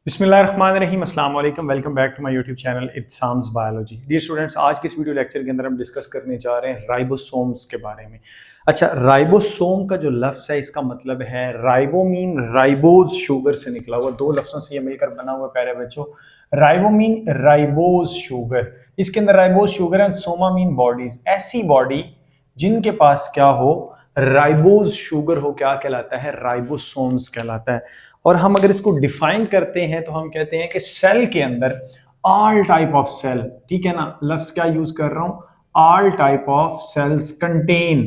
बिस्मिल्लाहिर्रहमानिर्रहीम, अस्सलाम वालेकुम, welcome back to my YouTube channel इत्साम्स बायोलॉजी। डियर स्टूडेंट्स, आज के इस वीडियो लेक्चर के अंदर हम डिस्कस करने जा रहे हैं राइबोसोम्स के बारे में। अच्छा, राइबोसोम का जो लफ्ज़ है इसका मतलब है राइबो मीन राइबोज शुगर से निकला हुआ, दो लफ्ज़ों से ये मिलकर बना हुआ प्यारे बच्चों। राइबो मीन राइबोज शुगर, इसके अंदर ribose sugar and Soma mean bodies, ऐसी बॉडी जिनके पास क्या हो, राइबोज शुगर हो, क्या कहलाता है, राइबोसोम्स कहलाता है। और हम अगर इसको डिफाइन करते हैं तो हम कहते हैं कि सेल के अंदर ऑल टाइप ऑफ सेल, ठीक है ना, लफ्ज क्या यूज कर रहा हूं, all type of sales contain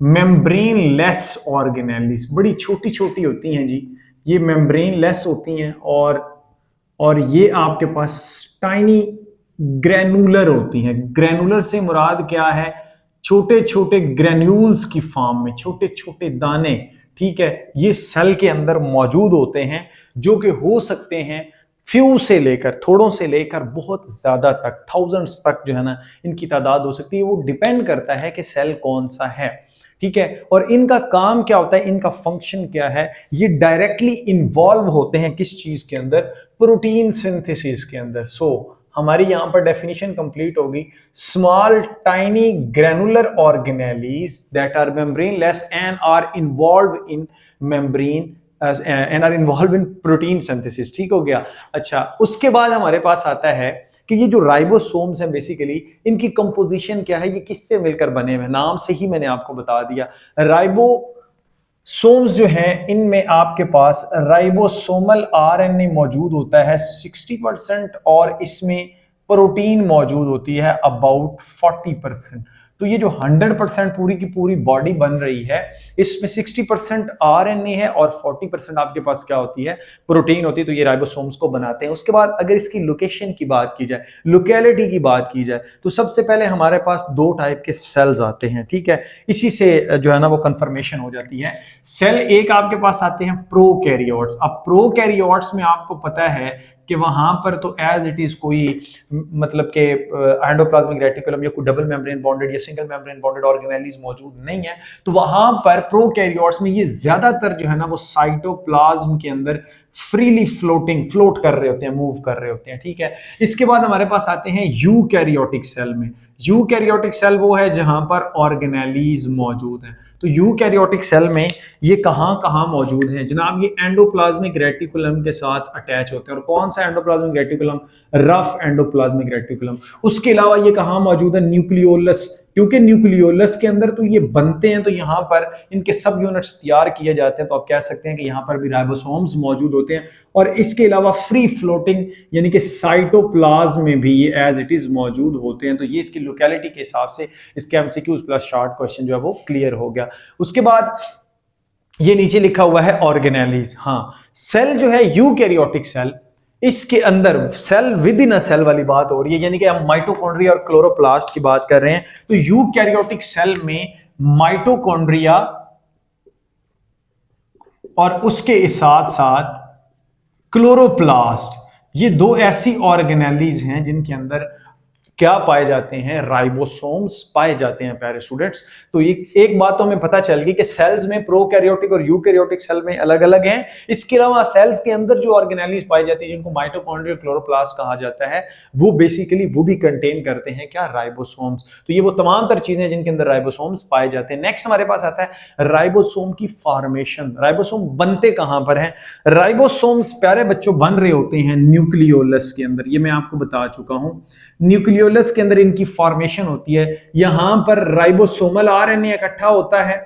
membrane less organelles, बड़ी छोटी छोटी होती हैं जी, ये मेम्ब्रेन लेस होती हैं और ये आपके पास टाइनी ग्रेनुलर होती हैं। ग्रेनुलर से मुराद क्या है, छोटे छोटे ग्रेन्यूल्स की फॉर्म में छोटे छोटे दाने, ठीक है, ये सेल के अंदर मौजूद होते हैं, जो कि हो सकते हैं फ्यू से लेकर, थोड़ों से लेकर बहुत ज्यादा तक, थाउजेंड्स तक जो है ना, इनकी तादाद हो सकती है। वो डिपेंड करता है कि सेल कौन सा है, ठीक है। और इनका काम क्या होता है, इनका फंक्शन क्या है, ये डायरेक्टली इन्वॉल्व होते हैं किस चीज के अंदर, प्रोटीन सिंथेसिस के अंदर। हमारी यहां पर डेफिनेशन कंप्लीट होगी, small tiny granular organelles that are membraneless and are involve in membrane and are involve in protein synthesis, ठीक हो गया। अच्छा, उसके बाद हमारे पास आता है कि ये जो राइबोसोम्स हैं, बेसिकली इनकी कंपोजिशन क्या है, ये किससे मिलकर बने हुए हैं, नाम से ही मैंने आपको बता दिया। राइबोसोम्स जो हैं, इनमें आपके पास राइबोसोमल आरएनए मौजूद होता है 60% और इसमें प्रोटीन मौजूद होती है अबाउट 40%। तो ये जो 100% पूरी की पूरी बॉडी बन रही है, इसमें 60% आरएनए है और 40% आपके पास क्या होती है, प्रोटीन होती है। तो ये राइबोसोम्स को बनाते हैं। उसके बाद अगर इसकी लोकेशन की बात की जाए, लोकेलिटी की बात की जाए, तो सबसे पहले हमारे पास दो टाइप के सेल्स आते हैं, ठीक है। इसी से जो है ना वो कंफर्मेशन हो जाती है। सेल एक आपके पास आते हैं प्रोकैरियोट्स। अब प्रोकैरियोट्स में आपको पता है कि वहां पर तो एज इट इज कोई मतलब के एंडोप्लाज्मिक रेटिकुलम या कोई डबल मेम्ब्रेन बॉन्डेड या सिंगल मेम्ब्रेन बॉन्डेड ऑर्गेनेलिज मौजूद नहीं है। तो वहां पर प्रोकैरियोट्स में ये ज्यादातर जो है ना वो साइटोप्लाज्म के अंदर फ्रीली फ्लोट कर रहे होते हैं, मूव कर रहे होते हैं, ठीक है। इसके बाद हमारे पास आते हैं यूकैरियोटिक सेल में। यूकैरियोटिक सेल वो है जहां पर ऑर्गेनेलिज मौजूद है। तो यूकैरियोटिक सेल में ये कहां कहां मौजूद हैं जनाब, ये एंडोप्लाज्मिक रेटिकुलम के साथ अटैच होते हैं। और कौन सा endoplasmic reticulum, rough endoplasmic reticulum. उसके अलावा ये कहां मौजूद है, न्यूक्लियोलस, क्योंकि न्यूक्लियोलस के अंदर तो ये बनते हैं, तो यहां पर इनके सब यूनिट्स तैयार किए जाते हैं। तो आप कह सकते हैं कि यहां पर भी राइबोसोम्स मौजूद होते हैं। और इसके अलावा फ्री फ्लोटिंग यानी कि साइटोप्लाज्म में भी ये एज इट इज मौजूद होते हैं। तो ये इसकी लोकेलिटी के हिसाब से इसके एमसीक्यूज प्लस शॉर्ट क्वेश्चन जो है वो क्लियर हो गया। उसके बाद ये नीचे लिखा हुआ है ऑर्गेनेलिज। हाँ, सेल जो है यूकैरियोटिक सेल, इसके अंदर cell within a cell वाली बात हो रही है, यानी कि हम माइटोकॉन्ड्रिया और क्लोरोप्लास्ट की बात कर रहे हैं। तो यूकैरियोटिक सेल में माइटोकॉन्ड्रिया और उसके साथ साथ क्लोरोप्लास्ट, ये दो ऐसी ऑर्गेनेलिज हैं जिनके अंदर क्या पाए जाते हैं, राइबोसोम्स पाए जाते हैं प्यारे स्टूडेंट्स। तो एक बात तो हमें पता चल गई कि सेल्स में प्रोकैरियोटिक और यूकैरियोटिक सेल में अलग अलग हैं। इसके अलावा सेल्स के अंदर जो ऑर्गेनेलिज पाई जाती है जिनको माइटोकॉन्ड्रिया क्लोरोप्लास्ट कहा जाता है, वो बेसिकली वो भी कंटेन करते हैं क्या, राइबोसोम्स। तो ये वो तमाम तर चीजें जिनके अंदर राइबोसोम्स पाए जाते हैं। नेक्स्ट हमारे पास आता है राइबोसोम की फॉर्मेशन। राइबोसोम बनते कहां पर है, राइबोसोम्स प्यारे बच्चों बन रहे होते हैं न्यूक्लियोलस के अंदर। ये मैं आपको बता चुका हूं, न्यूक्लियोलस के अंदर इनकी फॉर्मेशन होती है। यहां पर राइबोसोमल आरएनए इकट्ठा होता है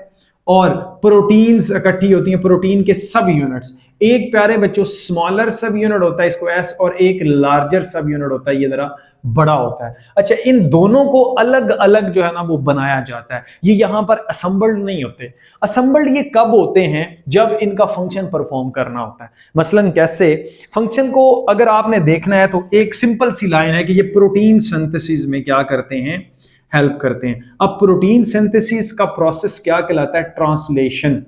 और प्रोटीन्स इकट्ठी होती हैं, प्रोटीन के सब यूनिट्स। एक प्यारे बच्चों स्मॉलर सब यूनिट होता है, इसको एस, और एक लार्जर सब यूनिट होता है, ये जरा बड़ा होता है। अच्छा, इन दोनों को अलग अलग जो है ना वो बनाया जाता है। ये यहां पर असेंबल्ड नहीं होते। असेंबल्ड ये कब होते हैं, जब इनका फंक्शन परफॉर्म करना होता है। मसलन कैसे, फंक्शन को अगर आपने देखना है तो एक सिंपल सी लाइन है कि ये प्रोटीन सिंथेसिस में क्या करते हैं, हेल्प करते हैं। अब प्रोटीन सिंथेसिस का प्रोसेस क्या कहलाता है, ट्रांसलेशन।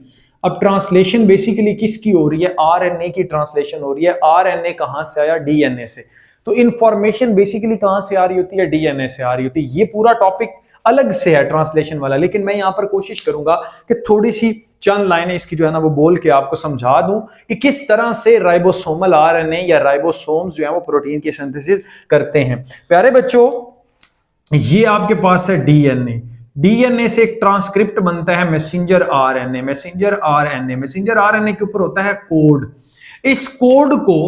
अब ट्रांसलेशन बेसिकली किसकी हो रही है, आरएनए की ट्रांसलेशन हो रही है। आरएनए कहां से आया, डीएनए से। तो इंफॉर्मेशन बेसिकली कहां से आ रही होती है, डीएनए से आ रही होती है। ये पूरा टॉपिक अलग से है ट्रांसलेशन वाला, लेकिन मैं यहां पर कोशिश करूंगा कि थोड़ी सी चंद लाइनें इसकी जो है ना वो बोल के आपको समझा दूं कि किस तरह से राइबोसोमल आरएनए या राइबोसोम्स जो है वो प्रोटीन की सिंथेसिस करते हैं। प्यारे बच्चों, ये आपके पास है डीएनए। डीएनए से एक ट्रांसक्रिप्ट बनता है मैसेंजर आरएनए। मैसेंजर आरएनए के ऊपर होता है कोड। इस कोड को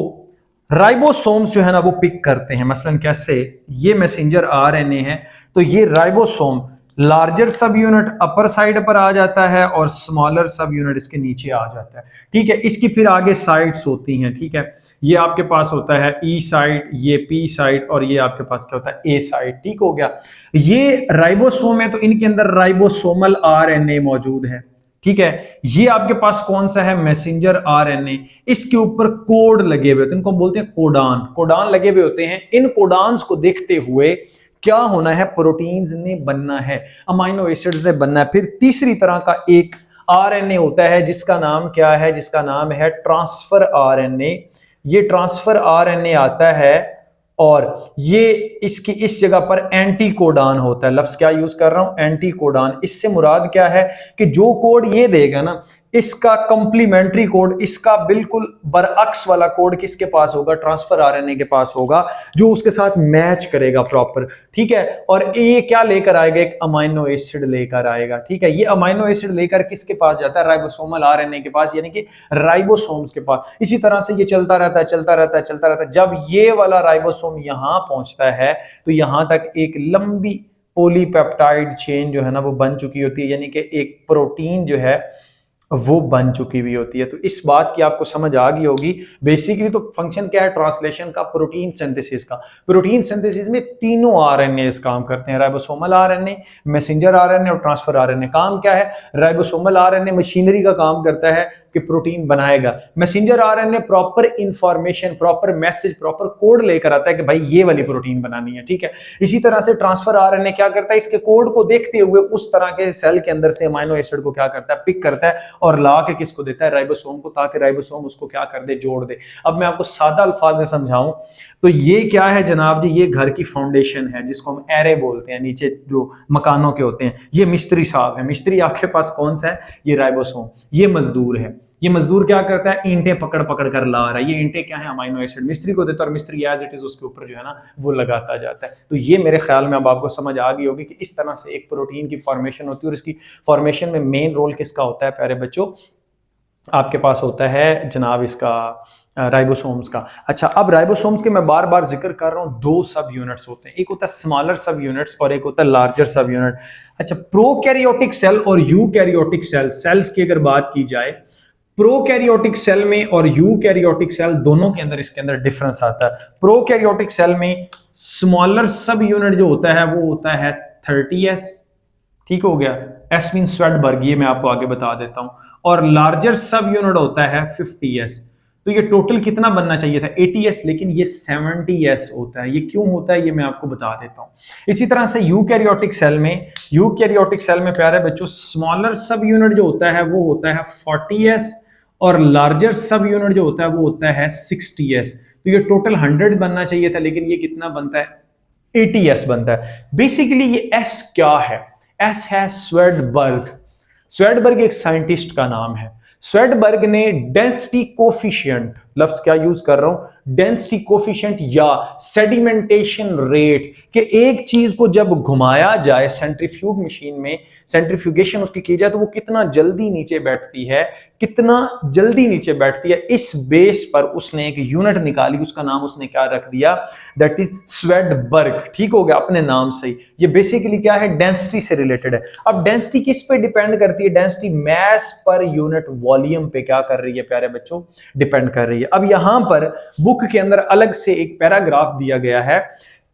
राइबोसोम्स जो है ना वो पिक करते हैं। मसलन कैसे, ये मैसेंजर आरएनए है तो ये राइबोसोम लार्जर सब यूनिट अपर साइड पर आ जाता है और स्मॉलर सब यूनिट इसके नीचे आ जाता है। ठीक है, इसकी फिर आगे साइड्स होती हैं। ठीक है, ये आपके पास होता है ई साइड, ये पी साइड और ये आपके पास क्या होता है ए साइड। ठीक हो गया, ये राइबोसोम है तो इनके अंदर राइबोसोमल आरएनए मौजूद है। ठीक है, ये आपके पास कौन सा है, मैसेंजर आरएनए। इसके ऊपर कोड लगे हुए होते हैं, इनको बोलते हैं कोडान। कोडान लगे हुए होते हैं। इन कोडान्स को देखते हुए क्या होना है, प्रोटीन्स ने बनना है, अमाइनो एसिड्स ने बनना है। फिर तीसरी तरह का एक आरएनए होता है जिसका नाम क्या है, जिसका नाम है ट्रांसफर आरएनए। ये ट्रांसफर आरएनए आता है और ये इसकी इस जगह पर एंटी कोडान होता है। लफ्ज क्या यूज कर रहा हूं, एंटी कोडान। इससे मुराद क्या है कि जो कोड ये देगा ना, इसका कंप्लीमेंट्री कोड, इसका बिल्कुल बरअक्स वाला कोड किसके पास होगा, ट्रांसफर आरएनए के पास होगा, जो उसके साथ मैच करेगा प्रॉपर। ठीक है, और ये क्या लेकर आएगा, एक अमाइनो एसिड लेकर आएगा। ठीक है, ये अमाइनो एसिड लेकर किसके पास जाता है, राइबोसोमल आरएनए के पास, यानी कि राइबोसोम्स के पास। इसी तरह से ये चलता रहता है, चलता रहता है, चलता रहता है। जब ये वाला राइबोसोम यहां पहुंचता है तो यहां तक एक लंबी पॉलीपेप्टाइड चेन जो है ना वो बन चुकी होती है, यानी कि एक प्रोटीन जो है वो बन चुकी हुई होती है। तो इस बात की आपको समझ आ गई होगी। बेसिकली तो फंक्शन क्या है ट्रांसलेशन का, प्रोटीन सिंथेसिस का। प्रोटीन सिंथेसिस में तीनों आरएनए काम करते हैं, राइबोसोमल आरएनए, मैसेंजर आरएनए और ट्रांसफर आरएनए। काम क्या है, राइबोसोमल आरएनए मशीनरी का काम करता है कि प्रोटीन बनाएगा। Messenger RNA proper information, proper message, proper code लेकर आता है कि भाई ये वाली प्रोटीन बनानी है। ठीक है, इसी तरह से ट्रांसफर आरएनए क्या करता है, इसके कोड को देखते हुए उस तरह के सेल के अंदर से अमाइनो एसिड को क्या करता है, पिक करता है और ला के किसको देता है, राइबोसोम को, ताकि राइबोसोम उसको क्या कर दे, जोड़ दे। अब मैं आपको सादा अल्फाज में समझाऊं तो ये क्या है जनाब जी, ये घर की फाउंडेशन है जिसको हम एरे बोलते हैं, नीचे जो मकानों के होते हैं। ये मिस्त्री साहब है, मिस्त्री आपके पास कौन सा है, ये राइबोसोम। ये मजदूर है, ये मजदूर क्या करता है, ईंटें पकड़ पकड़ कर ला रहा है। ये ईंटें क्या है, अमाइनो एसिड मिस्त्री को देता है और मिस्त्री एज इट इज उसके ऊपर जो है ना वो लगाता जाता है। तो ये मेरे ख्याल में अब आपको समझ आ गई होगी कि इस तरह से एक प्रोटीन की फॉर्मेशन होती है और इसकी फॉर्मेशन में मेन रोल किसका होता है प्यारे बच्चों, आपके पास होता है जनाब इसका राइबोसोम्स का। अच्छा, अब राइबोसोम्स के मैं बार बार जिक्र कर रहा हूं, दो सब यूनिट्स होते हैं, एक होता है स्मॉलर सब यूनिट्स और एक होता है लार्जर सब यूनिट। अच्छा, प्रोकैरियोटिक सेल और यूकैरियोटिक सेल, सेल्स की अगर बात की जाए, प्रोकैरियोटिक सेल में और यूकैरियोटिक सेल दोनों के अंदर इसके अंदर डिफरेंस आता है। प्रोकैरियोटिक सेल में स्मॉलर सब यूनिट जो होता है वो होता है 30s। ठीक हो गया, एस मीन स्वेडबर्ग, ये मैं आपको आगे बता देता हूं। और लार्जर सब यूनिट होता है 50s। तो ये टोटल कितना बनना चाहिए था, 80s, लेकिन ये 70s होता है। ये क्यों होता है ये मैं आपको बता देता हूं। इसी तरह से यूकैरियोटिक सेल में प्यारे बच्चों स्मॉलर सब यूनिट जो होता है वो होता है 40s और लार्जर सब यूनिट जो होता है वो होता है 60s। तो ये टोटल 100 बनना चाहिए था, लेकिन ये कितना बनता है, 80s बनता है। बेसिकली ये S क्या है, S है स्वेडबर्ग। स्वेडबर्ग एक साइंटिस्ट का नाम है। स्वेडबर्ग ने डेंसिटी कोफिशिएंट, लफ्ज क्या यूज कर रहा हूं, डेंसिटी कोफिशिएंट या सेडिमेंटेशन रेट, कि एक चीज को जब घुमाया जाए सेंट्रीफ्यूग मशीन में, सेंट्रीफ्यूगेशन उसकी की जाए तो वो कितना जल्दी नीचे बैठती है, इस बेस पर उसने एक यूनिट निकाली, उसका नाम उसने क्या रख दिया, दैट इज स्वेडबर्ग। ठीक हो गया, अपने नाम से ही। ये बेसिकली क्या है, डेंसिटी से रिलेटेड है। अब डेंसिटी किस पे डिपेंड करती है, density mass per unit volume पे क्या कर रही है प्यारे बच्चों, डिपेंड कर रही है। अब यहां पर बुक के अंदर अलग से एक पैराग्राफ दिया गया है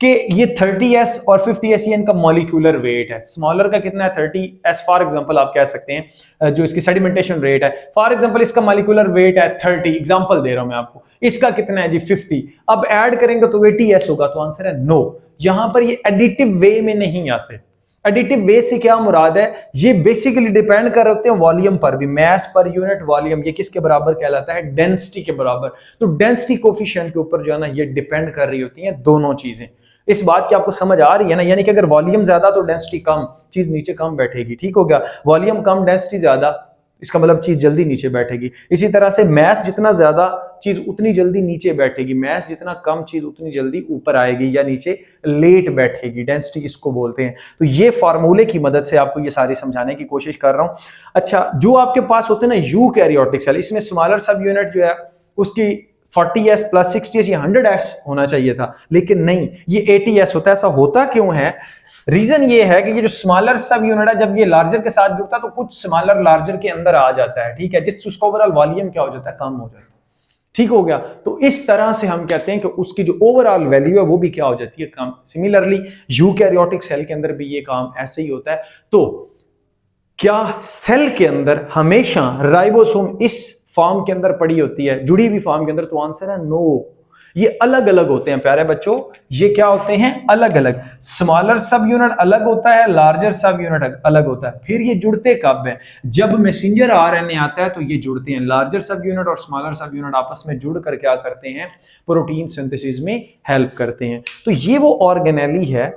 कि ये 30s और 50s ये इनका मॉलिक्यूलर वेट है। स्मॉलर का कितना है, 30s फॉर एग्जांपल आप कह सकते हैं, जो इसकी सेडिमेंटेशन रेट है, फॉर एग्जांपल इसका मॉलिक्यूलर वेट है 30, एग्जांपल दे रहा हूं मैं आपको। इसका कितना है जी 50, अब ऐड करेंगे तो 80s होगा। तो आंसर है नो। यहां पर ये एडिटिव वे में नहीं आते। एडिटिव वे से क्या मुराद है, ये बेसिकली डिपेंड कर होते हैं वॉल्यूम पर भी, मैस पर यूनिट वॉल्यूम। ये किसके बराबर कहलाता है, डेंसिटी के बराबर। तो डेंसिटी कोफिशिएंट के ऊपर जो है ना ये डिपेंड कर रही होती हैं दोनों चीजें। इस बात की आपको समझ आ रही है ना? यानी कि अगर वॉल्यूम ज्यादा तो डेंसिटी कम, चीज नीचे कम बैठेगी, ठीक हो गया? वॉल्यूम कम डेंसिटी ज्यादा, इसका मतलब चीज जल्दी नीचे बैठेगी। इसी तरह से मैथ जितना ज्यादा चीज उतनी जल्दी नीचे बैठेगी, मैथ जितना कम चीज उतनी जल्दी ऊपर आएगी या नीचे लेट बैठेगी, डेंसिटी इसको बोलते हैं। तो ये फार्मूले की मदद से आपको ये सारी समझाने की कोशिश कर रहा हूं। अच्छा, जो आपके पास होते हैं ना यूकैरियोटिक सेल, इसमें स्मॉलर सब यूनिट जो है उसकी 40s प्लस 60s या 100s होना चाहिए था, लेकिन नहीं, ये 80s होता है। ऐसा होता क्यों है? रीजन ये है कि ये जो स्मॉलर सब यूनिट है, जब ये लार्जर के साथ जुड़ता है तो कुछ स्मॉलर लार्जर के अंदर आ जाता है, ठीक है, जिससे उसका ओवरऑल वॉल्यूम क्या हो जाता है, कम हो जाता है, ठीक हो गया? तो इस तरह से हम कहते हैं कि उसकी जो ओवरऑल वैल्यू है वो भी क्या हो जाती है, कम। सिमिलरली यूकैरियोटिक सेल के अंदर भी ये काम ऐसे ही होता है। तो क्या सेल के अंदर हमेशा राइबोसोम इस फॉर्म के अंदर पड़ी होती है, जुड़ी हुई फॉर्म के अंदर? तो आंसर है नो। ये अलग अलग होते हैं प्यारे बच्चों, ये क्या होते हैं, अलग अलग। स्मॉलर सब यूनिट अलग होता है, लार्जर सब यूनिट अलग होता है। फिर ये जुड़ते कब है? जब मैसेंजर आरएनए आता है तो ये जुड़ते हैं। लार्जर सब यूनिट और स्मॉलर सब यूनिट आपस में जुड़कर क्या करते हैं, प्रोटीन सिंथेसिस में हेल्प करते हैं। तो ये वो ऑर्गेनेली है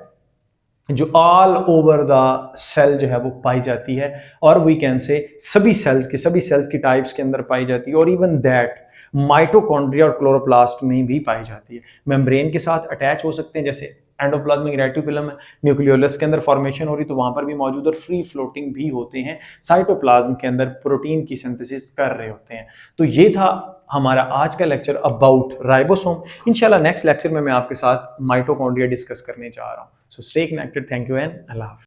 जो ऑल ओवर द सेल जो है वो पाई जाती है, और वी कैन से सभी सेल्स की टाइप्स के अंदर पाई जाती है, और इवन दैट माइटोकॉन्ड्रिया और क्लोरोप्लास्ट में भी पाई जाती है। मेम्ब्रेन के साथ अटैच हो सकते हैं, जैसे एंडोप्लाज्मिक रेटिकुलम है, न्यूक्लियोलस के अंदर फॉर्मेशन हो रही तो वहां पर भी मौजूद, और फ्री फ्लोटिंग भी होते हैं, साइटोप्लाज्म के अंदर प्रोटीन की सिंथेसिस कर रहे होते हैं। तो ये था हमारा आज का लेक्चर अबाउट राइबोसोम। इंशाल्लाह नेक्स्ट लेक्चर में मैं आपके साथ माइटोकॉन्ड्रिया डिस्कस करने जा रहा हूँ। So stay connected, thank you and अल्लाह हाफिज़।